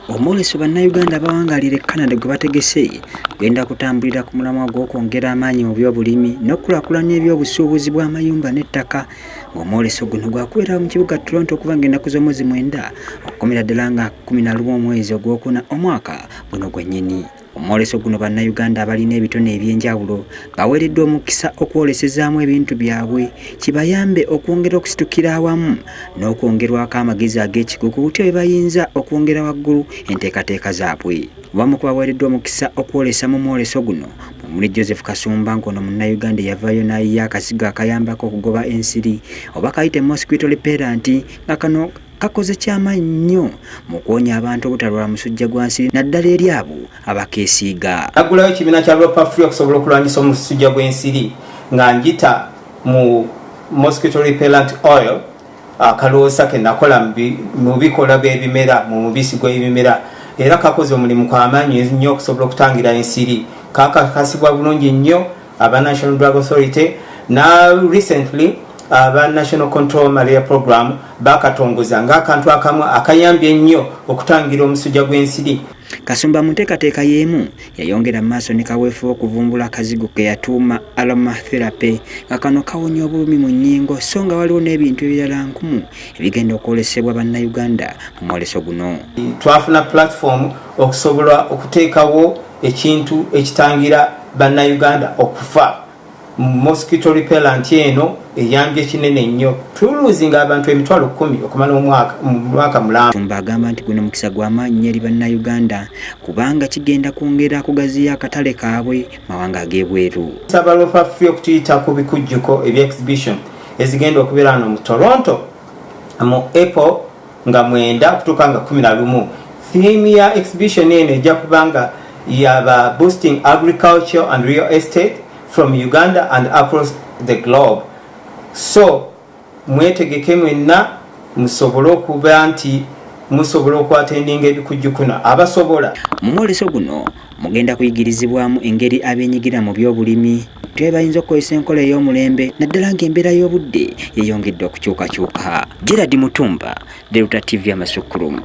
Omwoleso bannayuganda abawangalira e Canada gwe bategese genda kutambulira ku mulamwa gw'okwongera amaanyi mu byobulimi n'okukulaakulanya ebyobusuubuzi bw'amayumba n'ettaka. Ng'omwoleso guno gwakubeera mu kibuga Toronto okuva ng'ennaku z'omwezi 9 okukomera ddala nga 11 omwezi ogwokuna omwaka guno gwennyini. Omwoleso guno bannayuganda abalina ebitone eby'enjawulo baweereddwa omukisa okwolesezaamu ebintu byabwe kibayambe okwongera okusitukira awamu n'okwongerwako amagezi ag'ekikugu kutyo bwe bayinza okwongera waggulu enteekateeka zaabwe. Wamu ku baweereddwa omukisa okwolesa mu mwoleso guno muli Joseph Kasumba ng'ono munnayuganda eyavaayo n'ayiya akasigo akayambako okugoba ensiri oba kayite mosquito repellent nga kano kakoze kyamaanyi nnyo mu kuwonya abantu obutalwala musujja gwa nsiri naddala eri abo abakeesiiga. Naggulayo ekibiina kya Ropa Free okusobola okulwanyisa omusujja gw'ensiri nga njita mu mosquito repellent oil akaloosa ke nakola mu bikola by'ebimera mu mubisi gw'ebimera era kakoze omulimu kw'amaanyi nnyo okusobola okutangira ensiri. Kakakasibwa bulungi nnyo aba National Drug Authority na recently aba National Control Malaria Program bakatongoza ng'akantu akamu akayambye nnyo okutangira omusujja gw'ensiri. Kasumba mu nteekateeka y'emu yayongera maaso ne kaweefube okuvumbula akazigo ke yatuuma aromatherapy nga kano kawonya obulumi mu nnyingo so nga waliwo n'ebintu ebirala nkumu ebigenda okwolesebwa bannayuganda mu mwoleso guno. Twafuna platform okusobola okuteekawo ekintu ekitangira bannayuganda okufa. Mosquito repellent eno eyambye kinene nnyo tuluzinga abantu 10,000 okumala omwaka mulamba. Kasumba agamba nti guno mukisa gw'amaanyi eri bannayuganda kubanga kigenda kwongera kugaziya akatale kaabwe mawanga ag'ebweru. Nsaba Ropa Free okutuyita ku bikujjuko ebya exhibition ezigenda okubeera wano mu Toronto mu April nga 9 okutuuka nga 11. Theme ya exhibition eno ejja kubanga yaba boosting agriculture and real estate from Uganda and across the globe. So mwetegeke mwenna musobole okuba nti musobola okwatendinga ebikujjukuna abasobola. Mu mwoleso guno mugenda kuyigirizibwamu engeri abenyigira mu byobulimi twe bayinza okukozesa enkola ey'omulembe naddala ng'embeera y'obudde yeyongedde okukyukakyuka. Gerard Mutumba, Delta TV Amasukulumu.